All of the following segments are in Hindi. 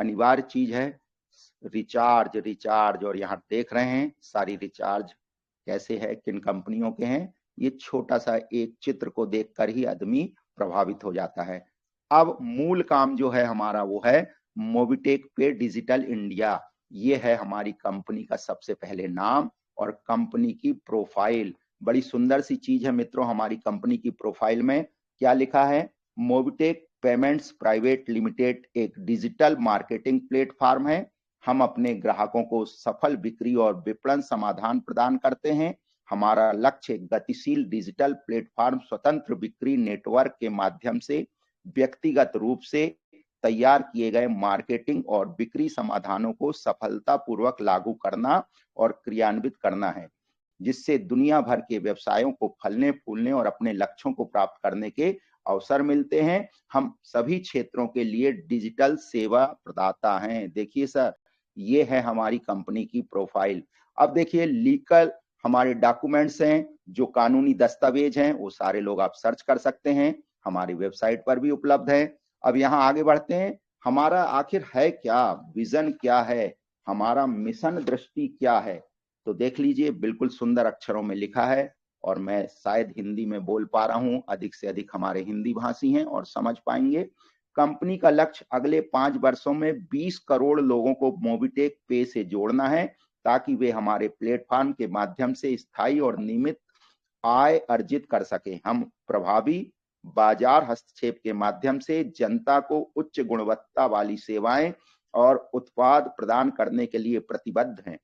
अनिवार्य चीज है रिचार्ज रिचार्ज। और यहाँ देख रहे हैं सारी रिचार्ज कैसे है, किन कंपनियों के हैं। ये छोटा सा एक चित्र को देखकर ही आदमी प्रभावित हो जाता है। अब मूल काम जो है हमारा वो है मोबिटेक पे डिजिटल इंडिया। ये है हमारी कंपनी का सबसे पहले नाम और कंपनी की प्रोफाइल। बड़ी सुंदर सी चीज है मित्रों, हमारी कंपनी की प्रोफाइल में क्या लिखा है, मोबिटेक पेमेंट्स प्राइवेट लिमिटेड एक डिजिटल मार्केटिंग प्लेटफॉर्म है। हम अपने ग्राहकों को सफल बिक्री और विपणन समाधान प्रदान करते हैं। हमारा लक्ष्य गतिशील डिजिटल प्लेटफॉर्म स्वतंत्र बिक्री नेटवर्क के माध्यम से व्यक्तिगत रूप से तैयार किए गए मार्केटिंग और बिक्री समाधानों को सफलतापूर्वक लागू करना और क्रियान्वित करना है, जिससे दुनिया भर के व्यवसायों को फलने फूलने और अपने लक्ष्यों को प्राप्त करने के अवसर मिलते हैं। हम सभी क्षेत्रों के लिए डिजिटल सेवा प्रदाता हैं। देखिए सर, ये है हमारी कंपनी की प्रोफाइल। अब देखिए लीगल हमारे डॉक्यूमेंट्स हैं, जो कानूनी दस्तावेज हैं, वो सारे लोग आप सर्च कर सकते हैं, हमारी वेबसाइट पर भी उपलब्ध है। अब यहाँ आगे बढ़ते हैं, हमारा आखिर है क्या, विजन क्या है, हमारा मिशन दृष्टि क्या है। तो देख लीजिए बिल्कुल सुंदर अक्षरों में लिखा है, और मैं शायद हिंदी में बोल पा रहा हूं, अधिक से अधिक हमारे हिंदी भाषी हैं और समझ पाएंगे। कंपनी का लक्ष्य अगले 5 वर्षों में 20 करोड़ लोगों को मोबिटेक पे से जोड़ना है, ताकि वे हमारे प्लेटफॉर्म के माध्यम से स्थायी और नियमित आय अर्जित कर सके। हम प्रभावी बाजार हस्तक्षेप के माध्यम से जनता को उच्च गुणवत्ता वाली सेवाएं और उत्पाद प्रदान करने के लिए प्रतिबद्ध हैं।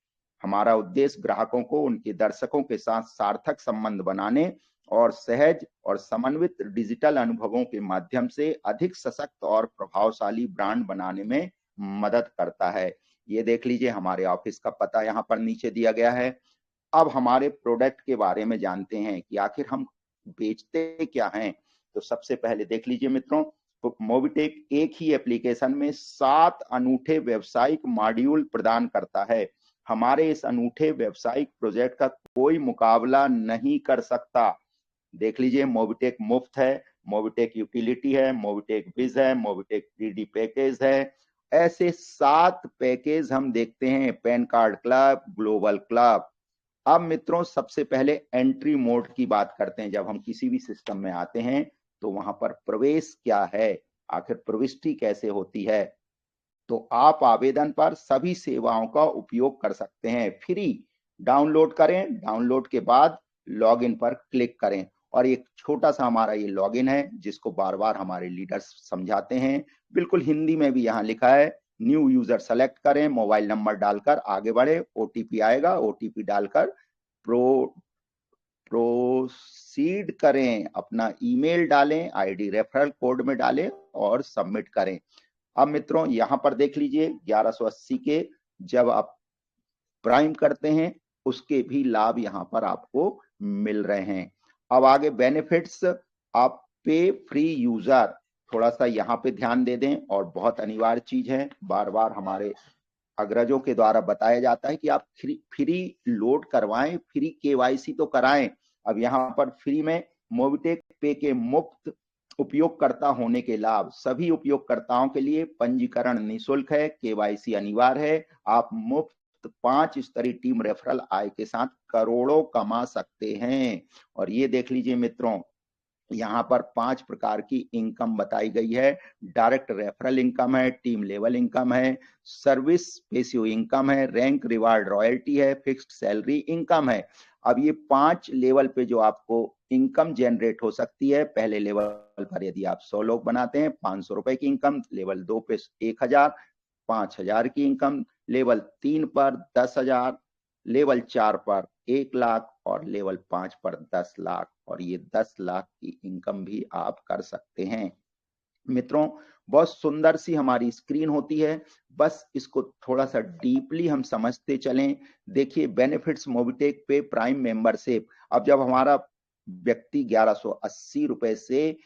हमारा उद्देश्य ग्राहकों को उनके दर्शकों के साथ सार्थक संबंध बनाने और सहज और समन्वित डिजिटल अनुभवों के माध्यम से अधिक सशक्त और प्रभावशाली ब्रांड बनाने में मदद करता है। ये देख लीजिए हमारे ऑफिस का पता यहाँ पर नीचे दिया गया है। अब हमारे प्रोडक्ट के बारे में जानते हैं कि आखिर हम बेचते क्या हैं। तो सबसे पहले देख लीजिए मित्रों, मोबिटेक एक ही एप्लीकेशन में 7 अनूठे व्यावसायिक मॉड्यूल प्रदान करता है। हमारे इस अनूठे व्यावसायिक प्रोजेक्ट का कोई मुकाबला नहीं कर सकता। देख लीजिए मोबिटेक मुफ्त है, मोबिटेक यूटिलिटी है, मोबिटेक विज है, मोबिटेक 3D पैकेज है। ऐसे 7 पैकेज हम देखते हैं, pan card club, global club. अब मित्रों सबसे पहले एंट्री मोड की बात करते हैं। जब हम किसी भी सिस्टम में आते हैं तो वहां पर प्रवेश क्या है, आखिर प्रविष्टि कैसे होती है। तो आप आवेदन पर सभी सेवाओं का उपयोग कर सकते हैं। फ्री डाउनलोड करें, डाउनलोड के बाद लॉगिन पर क्लिक करें, और एक छोटा सा हमारा ये लॉगिन है जिसको बार बार हमारे लीडर्स समझाते हैं। बिल्कुल हिंदी में भी यहाँ लिखा है, न्यू यूजर सेलेक्ट करें, मोबाइल नंबर डालकर आगे बढ़े, ओटीपी आएगा, ओटीपी डालकर प्रोसीड करें, अपना ईमेल डालें, आईडी रेफरल कोड में डालें और सबमिट करें। अब मित्रों यहाँ पर देख लीजिए 1180 के जब आप प्राइम करते हैं उसके भी लाभ यहाँ पर आपको मिल रहे हैं। अब आगे बेनिफिट्स, आप पे फ्री यूजर, थोड़ा सा यहाँ पे ध्यान दे दें, और बहुत अनिवार्य चीज है, बार बार हमारे अग्रजों के द्वारा बताया जाता है कि आप फ्री लोड करवाएं, फ्री केवाईसी तो कराएं। अब यहाँ पर फ्री में मोबिटेक पे के मुफ्त उपयोगकर्ता होने के लाभ, सभी उपयोगकर्ताओं के लिए पंजीकरण निःशुल्क है, केवाईसी अनिवार्य है, आप मुफ्त 5 स्तरीय टीम रेफरल आय के साथ करोड़ों कमा सकते हैं। और ये देख लीजिए मित्रों, यहाँ पर 5 प्रकार की इनकम बताई गई है। डायरेक्ट रेफरल इनकम है, टीम लेवल इनकम है, सर्विस पेसिव इनकम है, रैंक रिवार्ड रॉयल्टी है, फिक्स्ड सैलरी इनकम है। अब ये 5 लेवल पे जो आपको इनकम जनरेट हो सकती है, पहले लेवल पर यदि आप 100 लोग बनाते हैं 500 रुपए की इनकम, लेवल 2 पे 1000, 5000 की इनकम, लेवल 3 पर 10,000, लेवल 4 पर 1 लाख और लेवल 5 पर 10 लाख, और ये 10 लाख की इनकम भी आप कर सकते हैं। मित्रों बहुत सुंदर सी हमारी स्क्रीन होती है, बस इसको थोड़ा सा डीपली हम समझते चलें। देखिए बेनिफिट्स मोबिटेक पे प्राइम मेंबरशिप, अब जब हमारा व्यक्ति 1180 रुपए से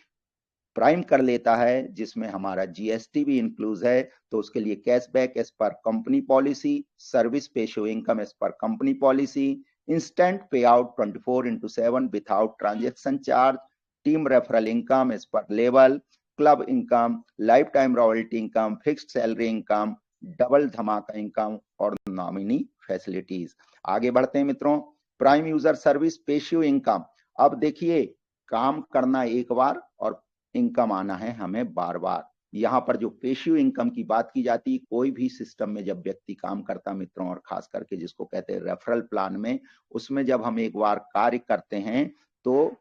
प्राइम कर लेता है, जिसमें हमारा जीएसटी भी इंक्लूज है, तो उसके लिए cashback as per company policy, service passive income as per company policy, instant pay out 24/7 without transaction charge, team referral income as per level, club income, life time royalty income, fixed salary income, double धमाका इनकम और नॉमिनी फैसिलिटीज। आगे बढ़ते हैं मित्रों, prime user service passive income. अब देखिए, काम करना एक बार और इनकम आना है हमें बार बार। यहाँ पर जो पेशियो इनकम की बात की जाती है, कोई भी सिस्टम में जब व्यक्ति काम करता मित्रों, और खास करके जिसको कहते हैं रेफरल प्लान में, उसमें जब हम एक बार कार्य करते हैं तो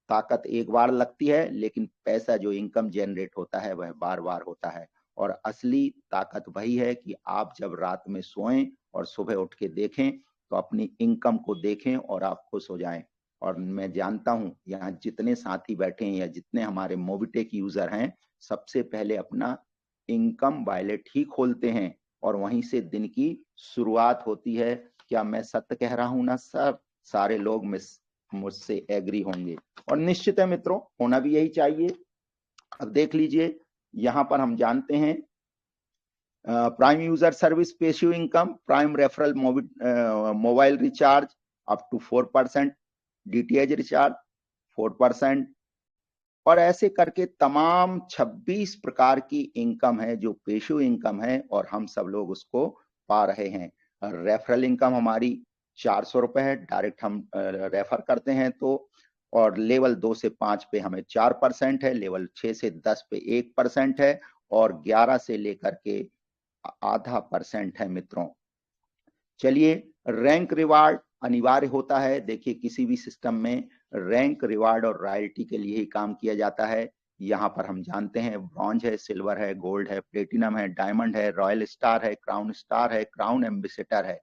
ताकत एक बार लगती है, लेकिन पैसा जो इनकम जनरेट होता है वह बार बार होता है। और असली ताकत वही है कि आप जब रात में सोएं और सुबह उठ के देखें तो अपनी इनकम को देखें और आप खुश हो जाएं। और मैं जानता हूं यहाँ जितने साथी बैठे हैं या जितने हमारे मोबिटेक यूजर हैं, सबसे पहले अपना इनकम वॉलेट ही खोलते हैं और वहीं से दिन की शुरुआत होती है। क्या मैं सत्य कह रहा हूं ना सर? सारे लोग मुझसे एग्री होंगे, और निश्चित है मित्रों, होना भी यही चाहिए। अब देख लीजिए, यहां पर हम जानते हैं prime user service passive income, prime referral mobile recharge up to 4%, DTH recharge 4%, और ऐसे करके तमाम 26 प्रकार की इनकम है जो पेशिव इनकम है, और हम सब लोग उसको पा रहे हैं। रेफरल इनकम हमारी 400 रुपए है, डायरेक्ट हम रेफर करते हैं तो, और लेवल 2 से 5 पे हमें 4% है, लेवल 6 से 10 पे 1% है, और 11 से लेकर के आधा % है मित्रों। चलिए, रैंक रिवार्ड अनिवार्य होता है। देखिए, किसी भी सिस्टम में रैंक रिवार्ड और रॉयल्टी के लिए ही काम किया जाता है। यहाँ पर हम जानते हैं ब्रॉन्ज है, सिल्वर है, गोल्ड है, प्लेटिनम है, डायमंड है, रॉयल स्टार है, क्राउन एम्बेसडर है।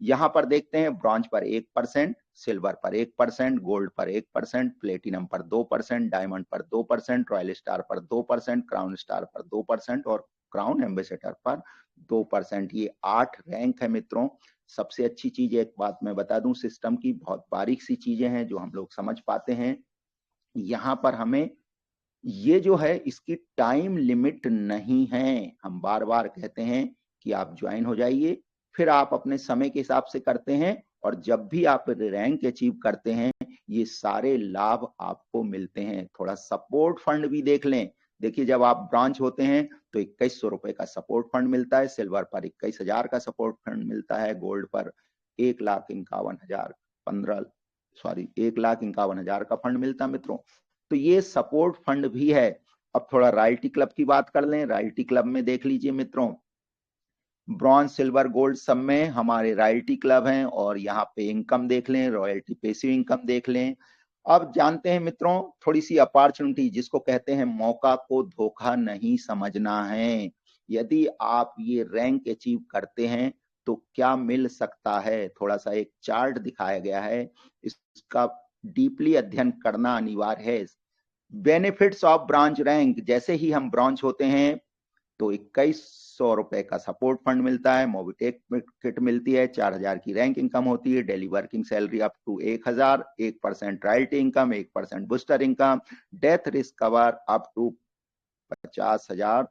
यहाँ पर देखते हैं ब्रॉन्ज पर 1%, सिल्वर पर 1%, गोल्ड पर 1%, प्लेटिनम पर 2%, डायमंड पर 2%, रॉयल स्टार पर 2%, क्राउन स्टार पर 2% और क्राउन एम्बेसडर पर 2%। ये 8 रैंक है मित्रों। सबसे अच्छी चीज एक बात मैं बता दूं, सिस्टम की बहुत बारीक सी चीजें हैं जो हम लोग समझ पाते हैं। यहाँ पर हमें ये जो है इसकी टाइम लिमिट नहीं है। हम बार बार कहते हैं कि आप ज्वाइन हो जाइए, फिर आप अपने समय के हिसाब से करते हैं, और जब भी आप रैंक अचीव करते हैं ये सारे लाभ आपको मिलते हैं। थोड़ा सपोर्ट फंड भी देख लें। देखिए, जब आप ब्रांच होते हैं तो 2100 रुपए का सपोर्ट फंड मिलता है, सिल्वर पर 21,000 का सपोर्ट फंड मिलता है, गोल्ड पर 1,51,000 का फंड मिलता है मित्रों। तो ये सपोर्ट फंड भी है। अब थोड़ा रॉयल्टी क्लब की बात कर लें। रॉयल्टी क्लब में देख लीजिए मित्रों, ब्रॉन्ज, सिल्वर, गोल्ड सब में हमारे रॉयल्टी क्लब हैं, और यहाँ पे इनकम देख लें, रॉयल्टी पेसिव इनकम देख लें। अब जानते हैं मित्रों, थोड़ी सी अपॉर्चुनिटी, जिसको कहते हैं मौका को धोखा नहीं समझना है। यदि आप ये रैंक अचीव करते हैं तो क्या मिल सकता है, थोड़ा सा एक चार्ट दिखाया गया है, इसका डीपली अध्ययन करना अनिवार्य है। बेनिफिट्स ऑफ ब्रांच रैंक, जैसे ही हम ब्रांच होते हैं तो 2100 रुपए का सपोर्ट फंड मिलता है, मोबिटेक किट मिलती है, 4000 की रैंक इनकम होती है, daily working salary up to 1000, 1% royalty income, 1% booster income, death risk cover up to 50,000,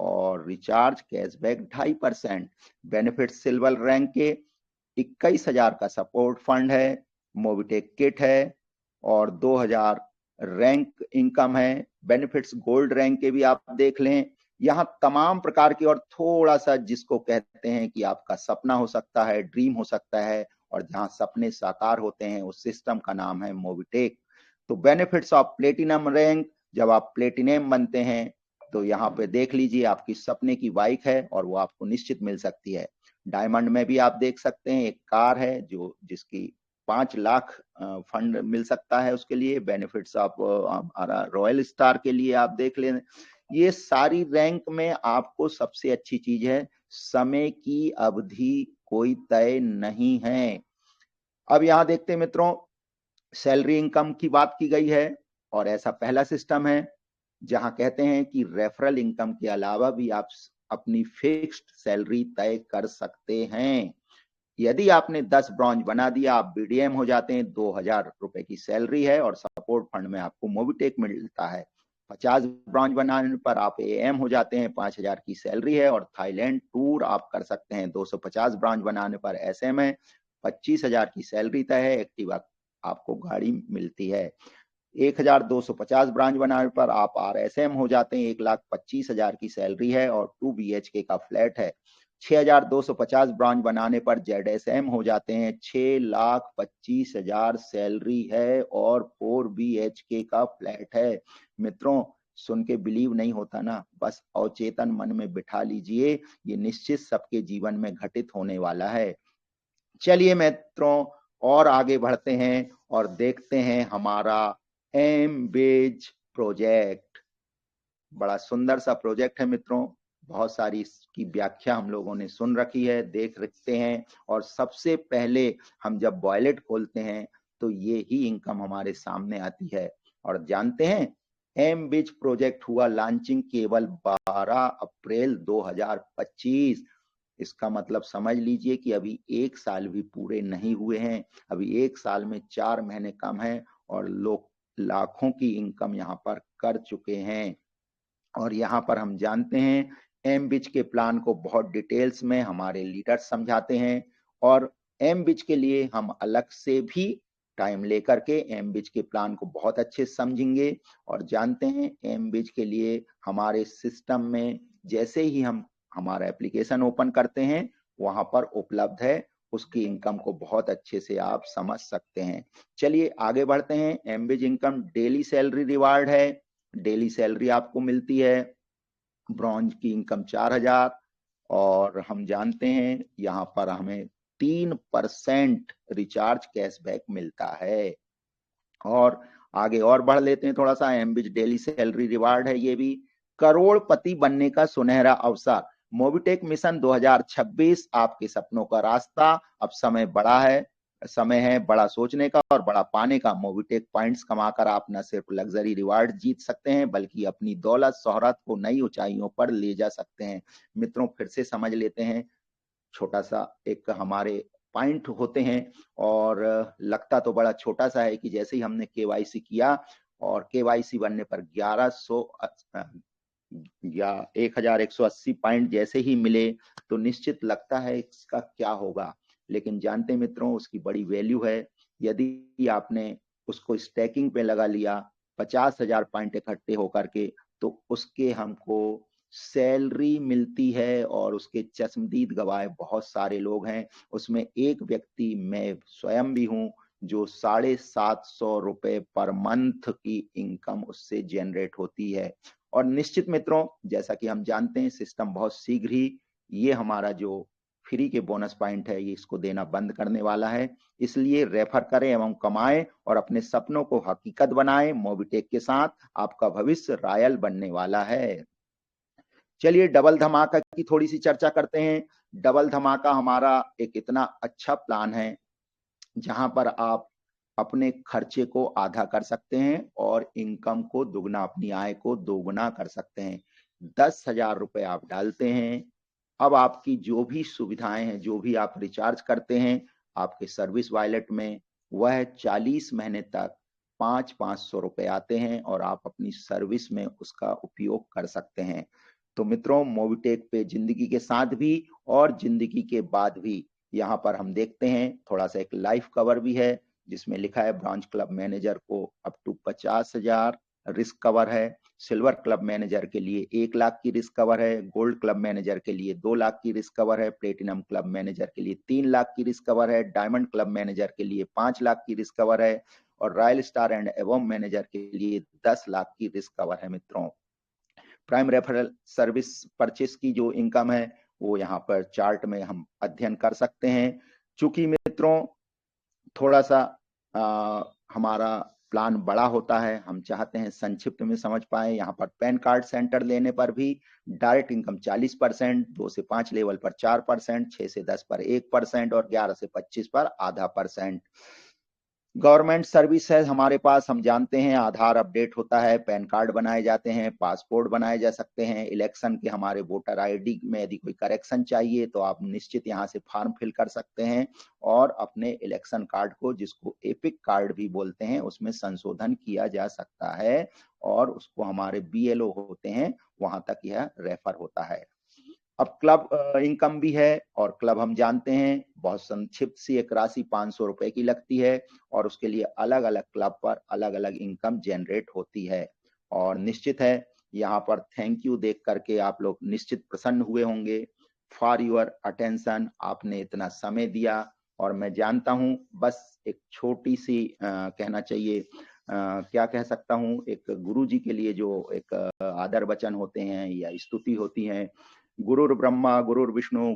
और recharge cashback 2.5%। Benefit silver rank के 21,000 का सपोर्ट फंड है, मोबिटेक किट है, और 2000 रैंक इनकम है। बेनिफिट्स गोल्ड रैंक के भी आप देख लें, यहाँ तमाम प्रकार की, और थोड़ा सा जिसको कहते हैं कि आपका सपना हो सकता है, ड्रीम हो सकता है, और जहां सपने साकार होते हैं उस सिस्टम का नाम है मोबिटेक। तो बेनिफिट्स ऑफ प्लेटिनम रैंक, जब आप प्लेटिनम बनते हैं तो यहाँ पे देख लीजिए आपकी सपने की बाइक है और वो आपको निश्चित मिल सकती है। डायमंड में भी आप देख सकते हैं एक कार है जो जिसकी 5 लाख फंड मिल सकता है उसके लिए। बेनिफिट्स ऑफ रॉयल स्टार के लिए आप देख लें। ये सारी रैंक में आपको सबसे अच्छी चीज है, समय की अवधि कोई तय नहीं है। अब यहां देखते हैं मित्रों, सैलरी इनकम की बात की गई है, और ऐसा पहला सिस्टम है जहां कहते हैं कि रेफरल इनकम के अलावा भी आप अपनी फिक्स्ड सैलरी तय कर सकते हैं। यदि आपने 10 ब्रॉन्ज बना दिया, आप बीडीएम हो जाते हैं, 2000 रुपए की सैलरी है, और सपोर्ट फंड में आपको मोबिटेक मिलता है। 50 ब्रॉन्ज बनाने पर आप एएम हो जाते हैं, 5000 की सैलरी है, और थाईलैंड टूर आप कर सकते हैं। 250 ब्रॉन्ज बनाने पर एसएम है, 25,000 की सैलरी तय है, एक्टिवा आपको गाड़ी मिलती है। 1250 ब्रांच बनाने पर आप RSM हो जाते हैं। 1,25,000 की सैलरी है और 2 BHK का फ्लैट है। 6,250 ब्रांच बनाने पर ZSM हो जाते हैं। 6,25,000 सैलरी है और 4 BHK का फ्लैट है। मित्रों, सुन के बिलीव नहीं होता ना, बस अवचेतन मन में बिठा लीजिए, ये निश्चित सबके जीवन में घटित होने वाला है। चलिए मित्रों, और आगे बढ़ते हैं और देखते हैं हमारा एमबेज प्रोजेक्ट। बड़ा सुंदर सा प्रोजेक्ट है मित्रों, बहुत सारी इसकी व्याख्या हम लोगों ने सुन रखी है, देख रखते हैं। और सबसे पहले हम जब वॉलेट खोलते हैं तो ये ही इनकम हमारे सामने आती है। और जानते हैं, एमबिज प्रोजेक्ट हुआ लॉन्चिंग केवल 12 अप्रैल 2025। इसका मतलब समझ लीजिए कि अभी 1 साल भी पूरे नहीं हुए हैं। अभी 1 साल में 4 महीने कम है और लोग लाखों की इनकम यहाँ पर कर चुके हैं। और यहाँ पर हम जानते हैं, एमबिज के प्लान को बहुत डिटेल्स में हमारे लीडर समझाते हैं। और एमबिज के लिए हम अलग से भी टाइम लेकर के एमबिज के प्लान को बहुत अच्छे से समझेंगे। और जानते हैं, एमबिज के लिए हमारे सिस्टम में जैसे ही हम हमारा एप्लीकेशन ओपन करते हैं, वहां पर उपलब्ध है, उसकी इनकम को बहुत अच्छे से आप समझ सकते हैं। चलिए आगे बढ़ते हैं। एमबिज इनकम डेली सैलरी रिवार्ड है। डेली सैलरी आपको मिलती है। ब्रॉन्ज की इनकम 4,000। और हम जानते हैं यहाँ पर हमें 3% रिचार्ज कैशबैक मिलता है। और आगे और बढ़ लेते हैं थोड़ा सा। एमबिज डेली सैलरी रिवार्ड है ये भी। करोड़पति बनने का सुनहरा अवसर, मोबिटेक मिशन 2026, आपके सपनों का रास्ता। अब समय बड़ा है, समय है बड़ा सोचने का और बड़ा पाने का। मोबिटेक पॉइंट्स कमाकर आप न सिर्फ लग्जरी रिवार्ड जीत सकते हैं, बल्कि अपनी दौलत शोहरत को नई ऊंचाइयों पर ले जा सकते हैं। मित्रों, फिर से समझ लेते हैं। छोटा सा एक हमारे पॉइंट होते हैं और लगता तो बड़ा छोटा सा है कि जैसे ही हमने केवाईसी किया और केवाईसी बनने पर 1100 या 1180 पॉइंट जैसे ही मिले तो निश्चित लगता है इसका क्या होगा। लेकिन जानते मित्रों, उसकी बड़ी वैल्यू है। यदि आपने उसको स्टैकिंग पे लगा लिया 50,000 पॉइंट इकट्ठे होकर के, तो उसके हमको सैलरी मिलती है। और उसके चश्मदीद गवाह बहुत सारे लोग हैं। उसमें एक व्यक्ति मैं स्वयं भी हूं, जो 750 रुपए पर मंथ की इनकम उससे जनरेट होती है। और निश्चित मित्रों, जैसा कि हम जानते हैं, सिस्टम बहुत शीघ्र ही ये हमारा जो फ्री के बोनस पॉइंट है, ये इसको देना बंद करने वाला है। इसलिए रेफर करें एवं कमाएं और अपने सपनों को हकीकत बनाएं। मोबिटेक के साथ आपका भविष्य रॉयल बनने वाला है। चलिए डबल धमाका की थोड़ी सी चर्चा करते हैं। डबल धमाका हमारा एक इतना अच्छा प्लान है जहां पर आप अपने खर्चे को आधा कर सकते हैं और इनकम को दुगना, अपनी आय को दोगुना कर सकते हैं। 10,000 रुपए आप डालते हैं। अब आपकी जो भी सुविधाएं हैं, जो भी आप रिचार्ज करते हैं आपके सर्विस वॉलेट में, वह 40 महीने तक 500 रुपए आते हैं और आप अपनी सर्विस में उसका उपयोग कर सकते हैं। तो मित्रों, मोबिटेक पे जिंदगी के साथ भी और जिंदगी के बाद भी, यहाँ पर हम देखते हैं थोड़ा सा एक लाइफ कवर भी है जिसमें लिखा है ब्रांच क्लब मैनेजर को अप टू 50,000 रिस्क कवर है। सिल्वर क्लब मैनेजर के लिए 1 लाख की रिस्क कवर है। गोल्ड क्लब मैनेजर के लिए 2 लाख की रिस्क कवर है। प्लेटिनम क्लब मैनेजर के लिए 3 लाख की रिस्क कवर है। डायमंड क्लब मैनेजर के लिए 5 लाख की रिस्क कवर है। और रॉयल स्टार एंड एवोम मैनेजर के लिए 10 लाख की रिस्क कवर है। मित्रों, प्राइम रेफरल सर्विस परचेस की जो इनकम है वो यहाँ पर चार्ट में हम अध्ययन कर सकते हैं। चूंकि मित्रों थोड़ा सा हमारा प्लान बड़ा होता है, हम चाहते हैं संक्षिप्त में समझ पाए। यहाँ पर पैन कार्ड सेंटर लेने पर भी डायरेक्ट इनकम 40%, 2 से 5 लेवल पर 4%, 6 से 10 पर 1% और 11 से 25 पर आधा %। गवर्नमेंट सर्विस है हमारे पास, हम जानते हैं आधार अपडेट होता है, पैन कार्ड बनाए जाते हैं, पासपोर्ट बनाए जा सकते हैं। इलेक्शन के हमारे वोटर आईडी में यदि कोई करेक्शन चाहिए तो आप निश्चित यहाँ से फॉर्म फिल कर सकते हैं और अपने इलेक्शन कार्ड को, जिसको एपिक कार्ड भी बोलते हैं, उसमें संशोधन किया जा सकता है और उसको हमारे BLO होते हैं, वहां तक यह रेफर होता है। अब क्लब इनकम भी है, और क्लब हम जानते हैं बहुत संक्षिप्त सी एक राशि 500 रुपए की लगती है, और उसके लिए अलग अलग क्लब पर अलग अलग इनकम जनरेट होती है। और निश्चित है यहाँ पर थैंक यू देख करके आप लोग निश्चित प्रसन्न हुए होंगे। फॉर योर अटेंशन, आपने इतना समय दिया, और मैं जानता हूं बस एक छोटी सी कहना चाहिए क्या कह सकता हूं, एक गुरु जी के लिए जो एक आदर वचन होते हैं या स्तुति होती है, गुरुर्ब्रह्मा गुरुर्विष्णु